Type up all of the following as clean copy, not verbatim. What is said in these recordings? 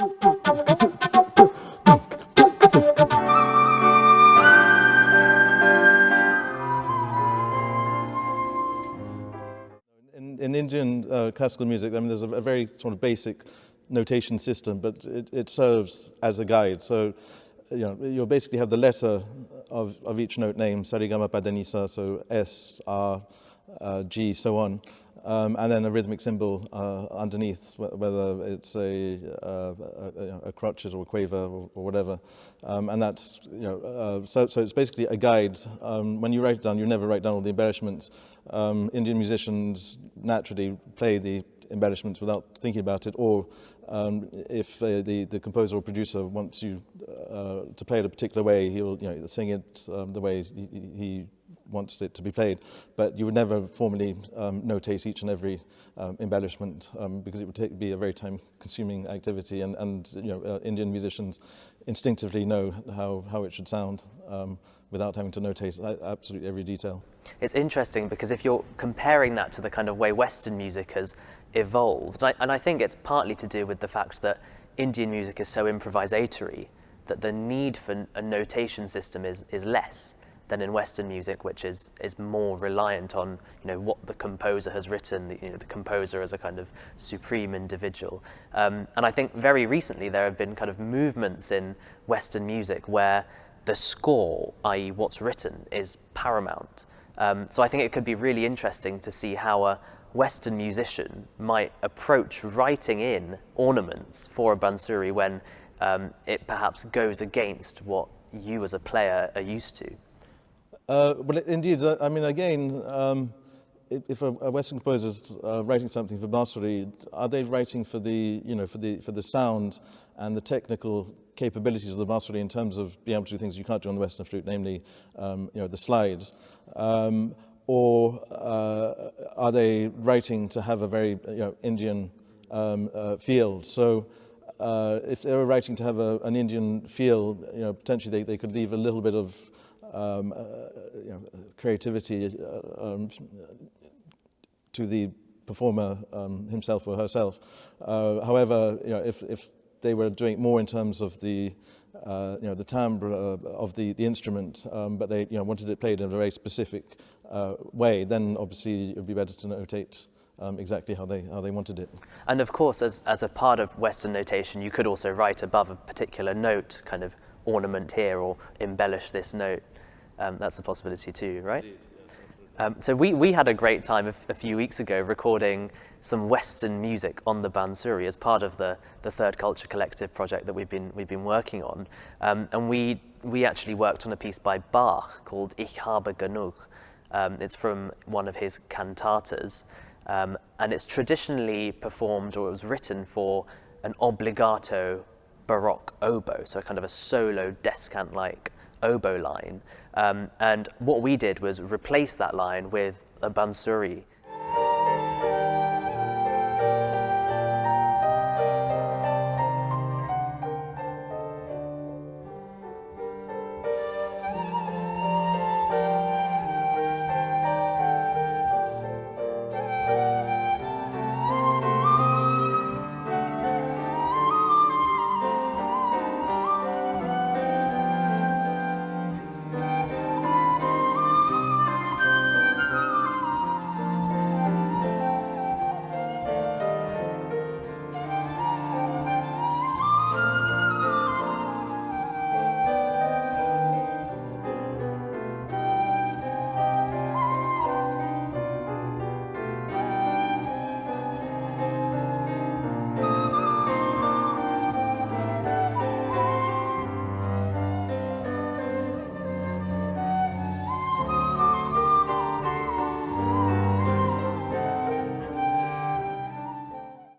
In Indian classical music, I mean, there's a very sort of basic notation system, but it serves as a guide. So, you'll basically have the letter of each note name, sa re ga ma pa da ni sa, so S, R, G, so on, and then a rhythmic symbol underneath, whether it's a crotchet or a quaver or whatever, and that's so it's basically a guide. When you write it down, you never write down all the embellishments. Indian musicians naturally play the embellishments without thinking about it, or if the composer or producer wants you to play it a particular way, he'll sing it the way he wants it to be played. But you would never formally notate each and every embellishment because it would be a very time-consuming activity, and Indian musicians instinctively know how it should sound without having to notate absolutely every detail. It's interesting because if you're comparing that to the kind of way Western music has evolved, and I think it's partly to do with the fact that Indian music is so improvisatory that the need for a notation system is less than in Western music, which is more reliant on what the composer has written, the composer as a kind of supreme individual. And I think very recently there have been kind of movements in Western music where the score, i.e. what's written, is paramount. So I think it could be really interesting to see how a Western musician might approach writing in ornaments for a Bansuri when it perhaps goes against what you as a player are used to. Well, indeed. I mean, again, if a Western composer is writing something for Bansuri, are they writing for the for the sound and the technical capabilities of the Bansuri in terms of being able to do things you can't do on the Western flute, namely, the slides, or are they writing to have a very Indian feel? So, if they were writing to have an Indian feel, potentially they could leave a little bit of creativity to the performer himself or herself. However, if they were doing it more in terms of the timbre of the instrument, but they wanted it played in a very specific way, then obviously it would be better to notate exactly how they wanted it. And of course, as a part of Western notation, you could also write above a particular note, kind of ornament here or embellish this note. That's a possibility too, right? So we had a great time a few weeks ago recording some Western music on the Bansuri as part of the Third Culture Collective project that we've been working on, and we actually worked on a piece by Bach called habe, genug. It's from one of his cantatas, and it's traditionally performed, or it was written for an obbligato Baroque oboe, so kind of a solo descant-like oboe line. And what we did was replace that line with a Bansuri.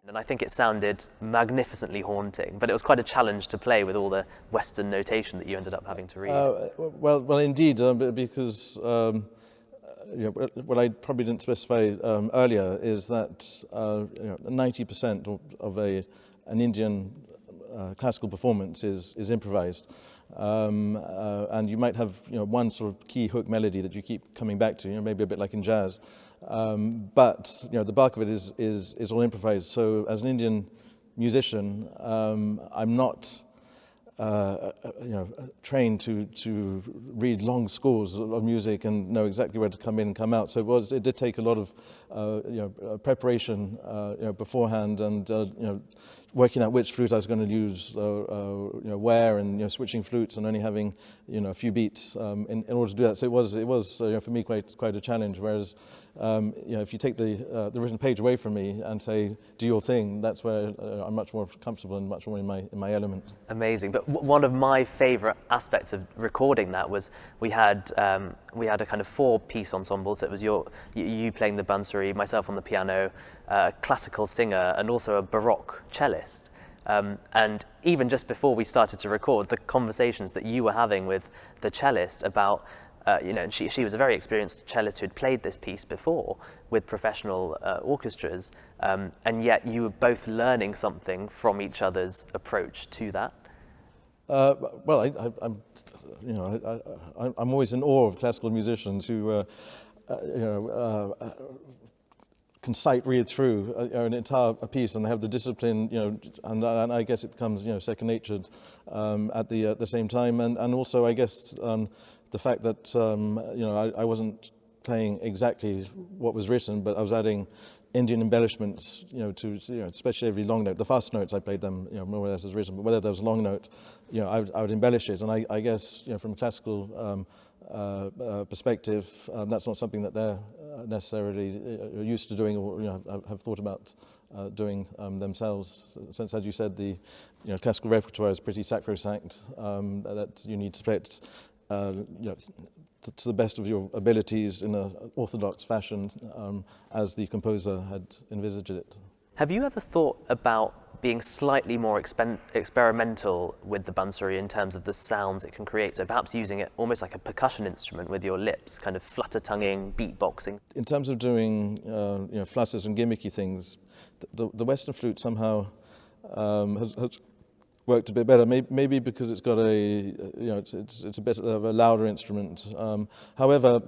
And I think it sounded magnificently haunting, but it was quite a challenge to play with all the Western notation that you ended up having to read. Well, indeed, because what I probably didn't specify earlier is that 90% of an Indian classical performance is improvised, and you might have one sort of key hook melody that you keep coming back to, maybe a bit like in jazz. But the bulk of it is all improvised. So as an Indian musician. I'm not trained to read long scores of music and know exactly where to come in and come out. So it did take a lot of preparation beforehand, and working out which flute I was going to use, where, and switching flutes, and only having a few beats in order to do that. So it was for me quite a challenge. Whereas if you take the written page away from me and say do your thing, that's where I'm much more comfortable and much more in my element. Amazing. But one of my favourite aspects of recording that was we had a kind of 4-piece ensemble. So it was you playing the Bansuri, myself on the piano, a classical singer, and also a Baroque cellist. And even just before we started to record, the conversations that you were having with the cellist about, and she was a very experienced cellist who had played this piece before with professional orchestras, and yet you were both learning something from each other's approach to that. Well, I'm always in awe of classical musicians who, can sight read through an entire piece and have the discipline, and I guess it becomes, second natured at the same time, and also I guess the fact that I wasn't playing exactly what was written, but I was adding Indian embellishments, to especially every long note. The fast notes I played them, more or less as written, but whether there was a long note, I would embellish it, and I guess from a classical perspective, that's not something that they're necessarily used to doing, or have thought about doing themselves. Since, as you said, the classical repertoire is pretty sacrosanct, that you need to play it to the best of your abilities in an orthodox fashion, as the composer had envisaged it. Have you ever thought about being slightly more experimental with the Bansuri in terms of the sounds it can create? So perhaps using it almost like a percussion instrument with your lips, kind of flutter tonguing, beatboxing. In terms of doing flutters and gimmicky things, the Western flute somehow has worked a bit better. Maybe because it's got it's a bit of a louder instrument. However,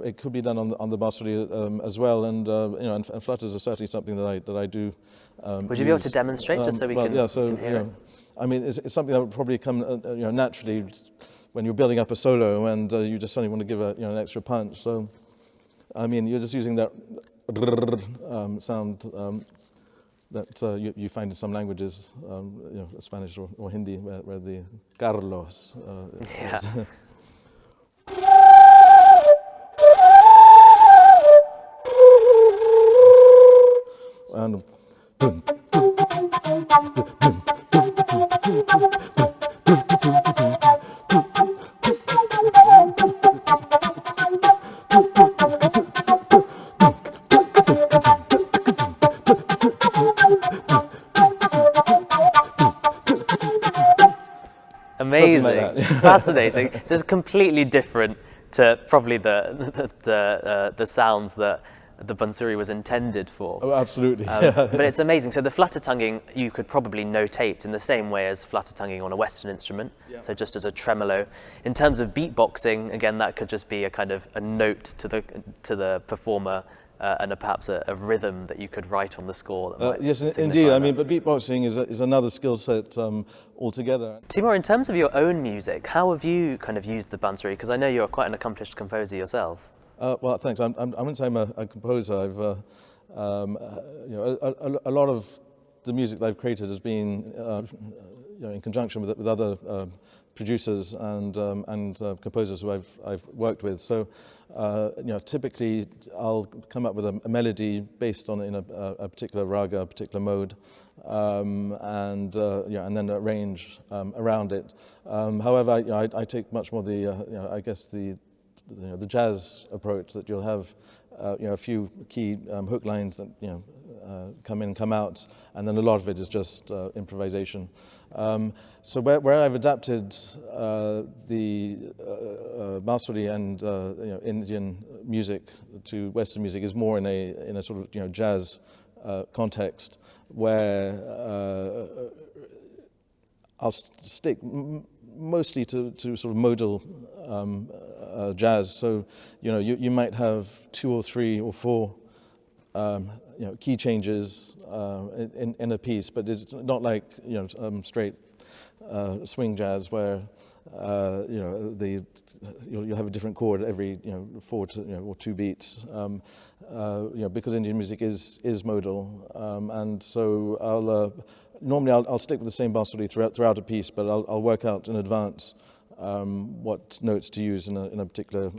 it could be done on the Bansuri as well, and flutters are certainly something that I do. Would you be able to demonstrate just so we can hear it? I mean, it's something that would probably come naturally when you're building up a solo and you just suddenly want to give an extra punch. So, I mean, you're just using that sound that you find in some languages, Spanish or Hindi, where the Carlos is. And amazing, like that. Fascinating. So it's completely different to probably the sounds that the Bansuri was intended for. Oh, absolutely. But it's amazing. So the flutter tonguing you could probably notate in the same way as flutter tonguing on a Western instrument. Yeah. So just as a tremolo. In terms of beatboxing, again, that could just be a kind of a note to the performer. And perhaps a rhythm that you could write on the score. That yes, indeed. I mean, but beatboxing is another skill set altogether. Teymour, in terms of your own music, how have you kind of used the Bansuri? Because I know you're quite an accomplished composer yourself. Well, thanks. I wouldn't say I'm a composer. I've, a lot of the music that I've created has been, in conjunction with other producers and composers who I've worked with. So, typically I'll come up with a melody based on in a particular raga, a particular mode, and then arrange around it. However, I take much more I guess the jazz approach, that you'll have a few key hook lines that come in, come out, and then a lot of it is just improvisation. So where I've adapted the Bansuri and Indian music to Western music is more in a sort of jazz context, where I'll stick mostly to sort of modal jazz. So you might have 2 or 3 or 4 key changes in a piece, but it's not like straight swing jazz where you'll have a different chord every 4 to or 2 beats. Because Indian music is modal, and so I'll stick with the same Bansuri throughout a piece, but I'll work out in advance what notes to use in a particular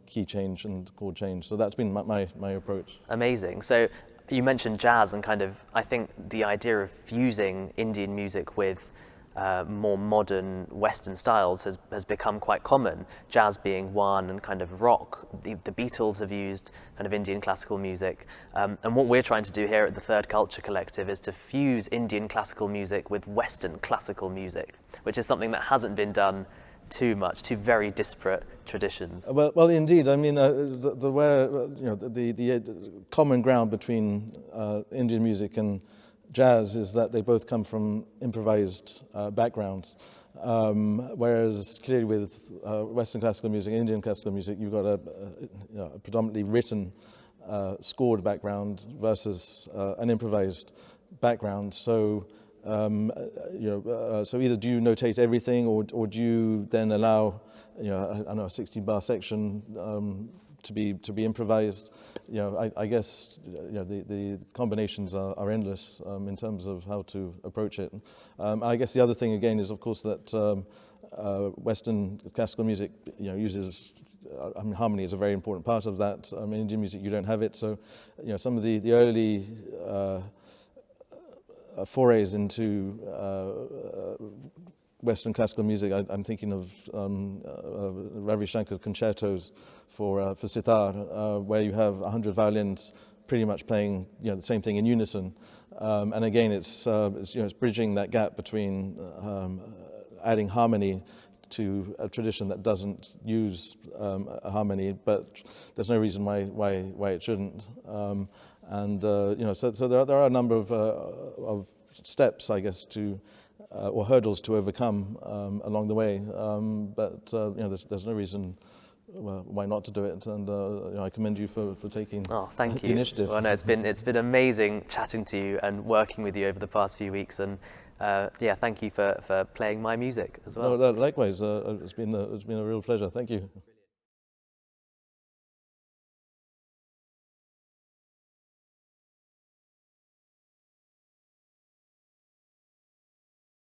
key change and chord change. So that's been my approach. Amazing. So you mentioned jazz, and kind of, I think the idea of fusing Indian music with more modern Western styles has become quite common. Jazz being one, and kind of rock. The Beatles have used kind of Indian classical music. And what we're trying to do here at the Third Culture Collective is to fuse Indian classical music with Western classical music, which is something that hasn't been done too much, two very disparate traditions. Well, indeed. I mean, the common ground between Indian music and jazz is that they both come from improvised backgrounds, whereas clearly with Western classical music and Indian classical music, you've got a predominantly written, scored background versus an improvised background. So. So either do you notate everything, or do you then allow, I don't know, a 16-bar section to be improvised? I guess the combinations are endless in terms of how to approach it. And I guess the other thing again is, of course, that Western classical music uses. Harmony is a very important part of that. Indian music, you don't have it. So some of the early forays into Western classical music. I'm thinking of Ravi Shankar concertos for sitar, where you have 100 violins pretty much playing the same thing in unison. And again, it's bridging that gap between adding harmony to a tradition that doesn't use a harmony, but there's no reason why it shouldn't. So there are a number of steps, I guess, or hurdles to overcome along the way. But there's no reason why not to do it. And I commend you for taking thank the you. initiative. Well, no, it's been amazing chatting to you and working with you over the past few weeks. And thank you for playing my music as well. No, likewise, it's been a real pleasure. Thank you.